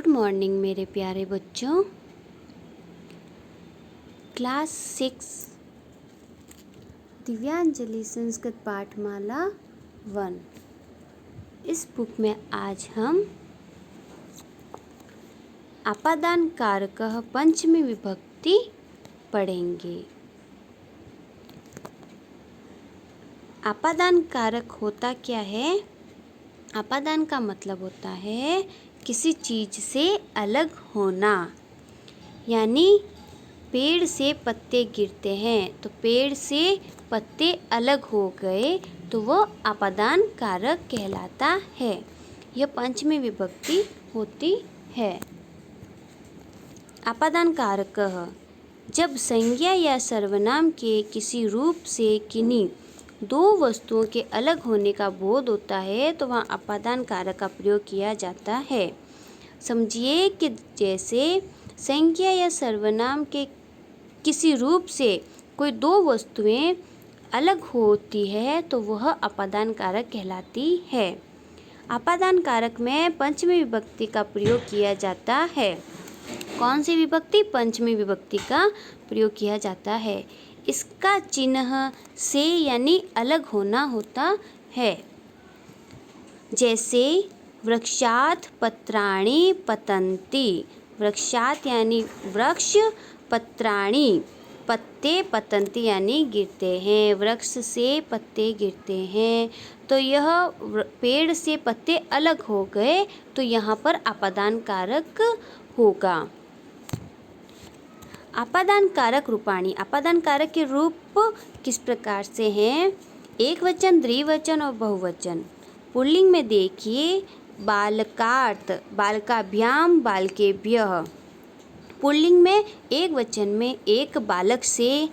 Good morning मेरे प्यारे बच्चों। क्लास 6 दिव्यांजलि संस्कृत पाठमाला 1। इस बुक में आज हम आपादान कारकः पंचमी विभक्ति पढ़ेंगे। आपादान कारक होता क्या है? आपादान का मतलब होता है किसी चीज़ से अलग होना। यानी पेड़ से पत्ते गिरते हैं तो पेड़ से पत्ते अलग हो गए तो वह आपादान कारक कहलाता है। यह पंचमी विभक्ति होती है। आपादान कारकः जब संज्ञा या सर्वनाम के किसी रूप से किन्हीं दो वस्तुओं के अलग होने का बोध होता है तो वहाँ आपादान कारक का प्रयोग किया जाता है। समझिए कि जैसे संज्ञा या सर्वनाम के किसी रूप से कोई दो वस्तुएं अलग होती है तो वह आपादान कारक कहलाती है। आपादान कारक में पंचमी विभक्ति का प्रयोग किया जाता है। कौन सी विभक्ति? पंचमी विभक्ति का प्रयोग किया जाता है। इसका चिन्ह से यानी अलग होना होता है। जैसे वृक्षात् पत्राणि पतन्ति। वृक्षात् यानी वृक्ष, पत्राणि पत्ते, पतन्ति यानी गिरते हैं। वृक्ष से पत्ते गिरते हैं तो यह पेड़ से पत्ते अलग हो गए तो यहाँ पर आपादान कारक होगा। आपादान कारक रूपाणी। आपादान कारक के रूप किस प्रकार से हैं? एक वचन, द्विवचन और बहुवचन। पुल्लिंग में देखिए बालकार्त, बालकाभ्याम, बालकेभ्यः। पुल्लिंग में एक वचन में एक बालक से,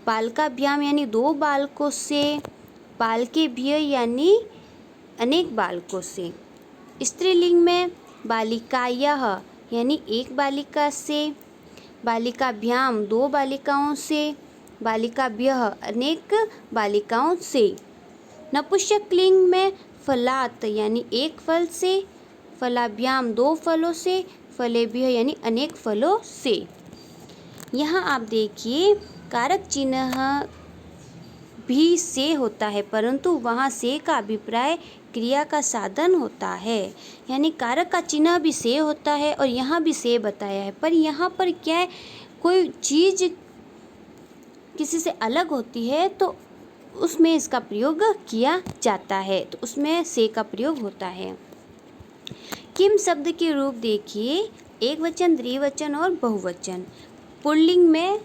बालकाभ्याम यानी दो बालकों से, बालकेभ्यः यानी अनेक बालकों से। स्त्रीलिंग में बालिकायाः यानी एक बालिका से, बालिकाभ्याम दो बालिकाओं से, बालिकाभ्यः अनेक बालिकाओं से। नपुंसकलिंग में फलात् यानी एक फल से, फलाभ्याम दो फलों से, फलेभ्यः यानी अनेक फलों से। यहाँ आप देखिए कारक चिन्ह भी से होता है परंतु वहाँ से का अभिप्राय क्रिया का साधन होता है। यानी कारक का चिन्ह भी से होता है और यहाँ भी से बताया है, पर यहाँ पर क्या है, कोई चीज़ किसी से अलग होती है तो उसमें इसका प्रयोग किया जाता है, तो उसमें से का प्रयोग होता है। किम शब्द के रूप देखिए एक वचन, द्विवचन और बहुवचन। पुल्लिंग में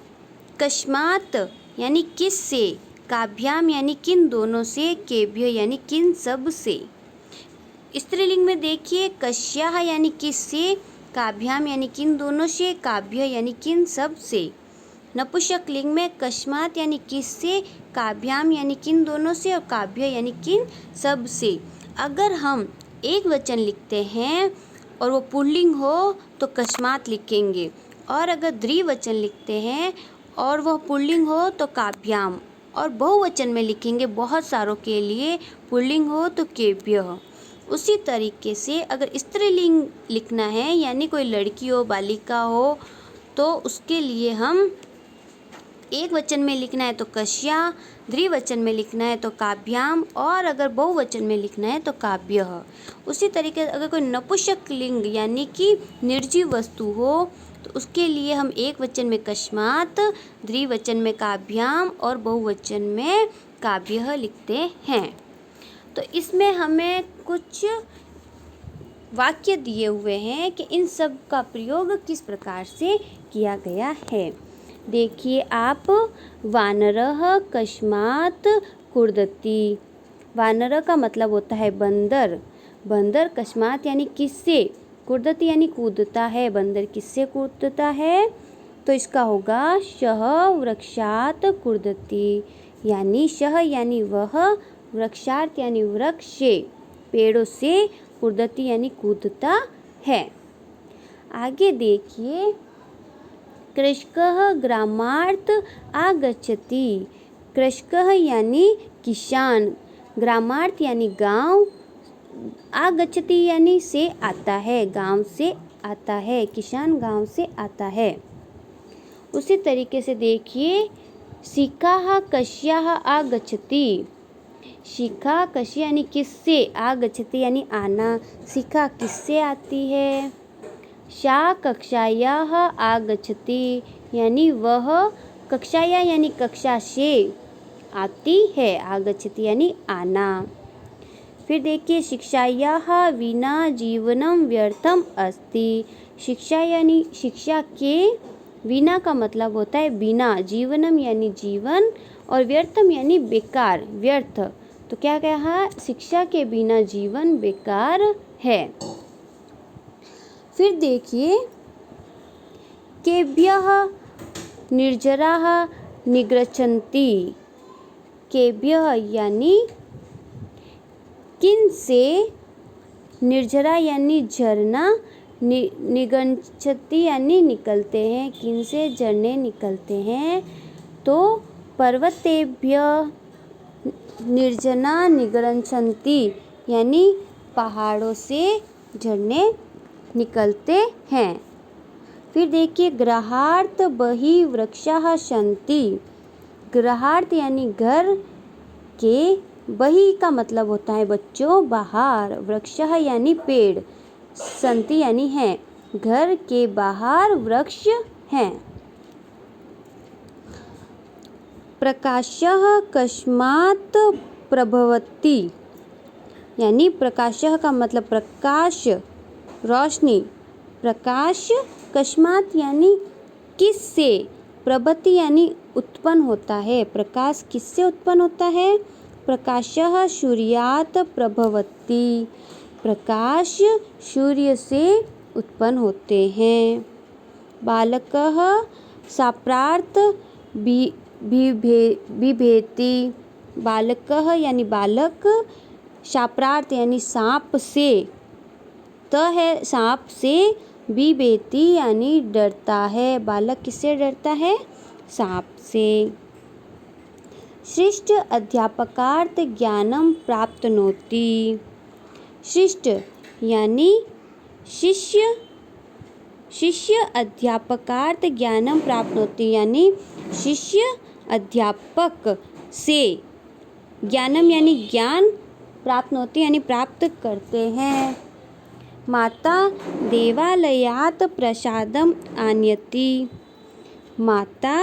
कस्मात् यानी किस से, काभ्याम यानी किन दोनों से, केभ्य यानी किन सब से। स्त्रीलिंग में देखिए कस्याः यानी किस से, काभ्याम यानी किन दोनों से, काभ्य यानी किन सब से। नपुंसकलिंग में कस्मात् यानी किस से, काभ्याम यानी किन दोनों से और काभ्य यानी किन सब से। अगर हम एक वचन लिखते हैं और वो पुल्लिंग हो तो कस्मात् लिखेंगे, और अगर द्विवचन लिखते हैं और वह पुल्लिंग हो तो काभ्याम, और बहुवचन में लिखेंगे बहुत सारों के लिए पुल्लिंग हो तो केभ्यः। उसी तरीके से अगर स्त्रीलिंग लिखना है यानी कोई लड़की हो, बालिका हो, तो उसके लिए हम एक वचन में लिखना है तो कस्या, द्विवचन में लिखना है तो काभ्याम, और अगर बहुवचन में लिखना है तो काभ्यः। उसी तरीके से अगर कोई नपुंसकलिंग यानी कि निर्जीव वस्तु हो तो उसके लिए हम एक वचन में कस्मात्, द्विवचन में काभ्याम और बहुवचन में काभ्यः लिखते हैं। तो इसमें हमें कुछ वाक्य दिए हुए हैं कि इन सब का प्रयोग किस प्रकार से किया गया है। देखिए आप, वानरः कस्मात् कूर्दति। वानर का मतलब होता है बंदर। बंदर कस्मात् यानी किससे, कूर्दति यानी कूदता है। बंदर किससे कूदता है? तो इसका होगा शः वृक्षात् कूर्दति। यानी शः यानी वह, वृक्षात् यानी वृक्ष से, पेड़ों से, कूर्दति यानी कूदता है। आगे देखिए कृषकः ग्रामार्थ आगच्छति। कृषकः यानी किसान, ग्रामार्थ यानी गांव, आगच्छति यानी से आता है, गांव से आता है, किसान गांव से आता है। उसी तरीके से देखिए, शिखा कस्याः आगच्छति। शिखा कस्य यानी किससे, आगच्छति यानी आना, शिखा किससे आती है। सा कक्षायाः आगच्छति यानी वह कक्षाया यानी कक्षा से आती है, आगच्छति यानी आना। फिर देखिए, शिक्षायाः विना जीवनम व्यर्थम अस्ति। शिक्षा यानी शिक्षा के विना का मतलब होता है बिना, जीवनम यानी जीवन और व्यर्थम यानी बेकार, व्यर्थ। तो क्या कहा, शिक्षा के बिना जीवन बेकार है। फिर देखिए, केभ्यः निर्झराः निगृह्णन्ति। केभ्यः यानी किन से, निर्झरा यानी झरना, निगृह्णन्ति यानी निकलते हैं, किन से झरने निकलते हैं। तो पर्वतेभ्यः निर्झरा निगृह्णन्ति यानी पहाड़ों से झरने निकलते हैं। फिर देखिए, गृहार्थ बहिः वृक्षाः सन्ति। गृहार्थ यानी घर के, बहिः का मतलब होता है बच्चों बाहर, वृक्षाः यानी पेड़, सन्ति यानी है, घर के बाहर वृक्ष हैं। प्रकाशः कस्मात् प्रभवति यानी प्रकाशः का मतलब प्रकाश, रोशनी, प्रकाश कस्मात् यानी किससे, प्रभवति यानी उत्पन्न होता है, प्रकाश किससे उत्पन्न होता है। प्रकाशः सूर्यात् प्रभवति। प्रकाश सूर्य से उत्पन्न होते हैं। बालकः शाप्रात् बिभेति। बालकः यानी बालक, शाप्रात् यानी सांप से, त है सांप से, बिभेति यानी डरता है, बालक किससे डरता है, सांप से। शिष्ट अध्यापकार्थ ज्ञानम प्राप्नोति। शिष्ट यानी शिष्य, शिष्य अध्यापकार्थ ज्ञानम प्राप्नोति यानी शिष्य अध्यापक से, ज्ञानम यानी ज्ञान, प्राप्नोति यानी प्राप्त करते हैं। माता देवालयात् प्रसादम आनयति। माता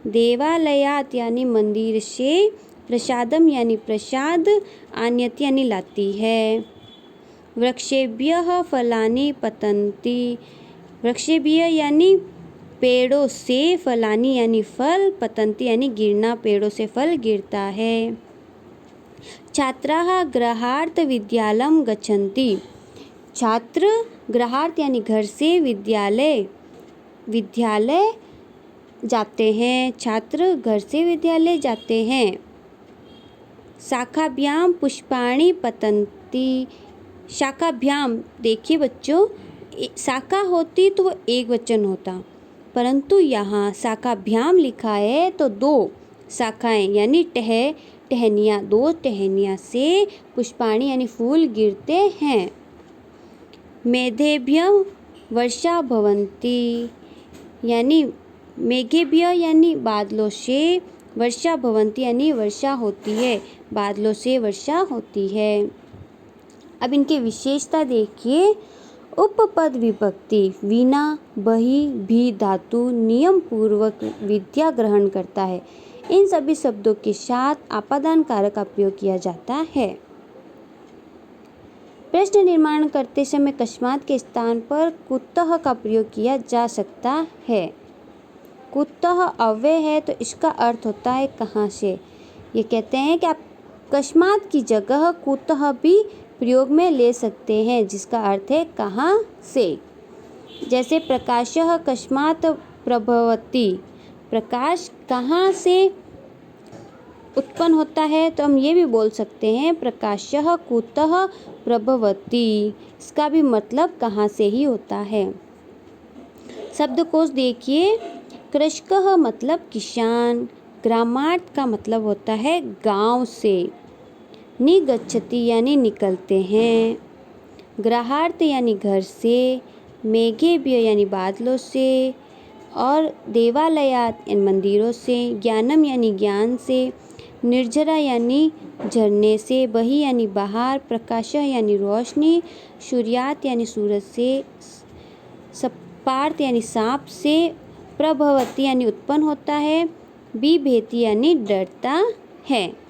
देवालयात् यानी मंदिर से, प्रसादम यानी प्रसाद, आनयति यानी लाती है। वृक्षेभ्यः फलानि पतन्ति। वृक्षेभ्यः यानी पेड़ों से, फलानि यानी फल, पतन्ति यानी गिरना, पेड़ों से फल गिरता है। छात्राः गृहार्थ विद्यालयं गच्छन्ति। छात्र गृहार्थ यानी घर से, विद्यालय विद्यालय जाते हैं, छात्र घर से विद्यालय जाते हैं। शाखाभ्याम पुष्पाणि पतन्ति। शाखाभ्याम, देखिए बच्चों, शाखा होती तो वो एक वचन होता, परंतु यहाँ शाखाभ्याम लिखा है तो दो शाखाएं यानी टहनियाँ, दो टहनियाँ से पुष्पाणि यानी फूल गिरते हैं। मेघेभ्यः वर्षा भवन्ति यानी मेघेभ्यः यानी बादलों से, वर्षा भवन्ति यानी वर्षा होती है, बादलों से वर्षा होती है। अब इनके विशेषता देखिए। उपपद विभक्ति, विना, बहि, भी धातु नियम पूर्वक विद्या ग्रहण करता है। इन सभी शब्दों के साथ आपादान कारक का प्रयोग किया जाता है। प्रश्न निर्माण करते समय कस्मात् के स्थान पर कुतः का प्रयोग किया जा सकता है। कुतः अव्यय है तो इसका अर्थ होता है कहाँ से। ये कहते हैं कि आप कस्मात् की जगह कुतः भी प्रयोग में ले सकते हैं, जिसका अर्थ है कहाँ से। जैसे प्रकाशः कस्मात् प्रभवति, प्रकाश कहाँ से उत्पन्न होता है, तो हम ये भी बोल सकते हैं प्रकाशः कुतः प्रभवति। इसका भी मतलब कहाँ से ही होता है। शब्दकोश देखिए। कृषकः मतलब किसान, ग्रामार्थ का मतलब होता है गांव से, निगच्छति यानी निकलते हैं, गृहार्थ यानी घर से, मेघेभ्य यानी बादलों से, और देवालयात यानी मंदिरों से, ज्ञानम यानी ज्ञान से, निर्जरा यानी झरने से, बही यानी बाहर, प्रकाशः यानी रोशनी, सूर्यात यानी सूरज से, सपार्थ यानी सांप से, प्रभवती यानी उत्पन्न होता है, बिभेति यानी डरता है।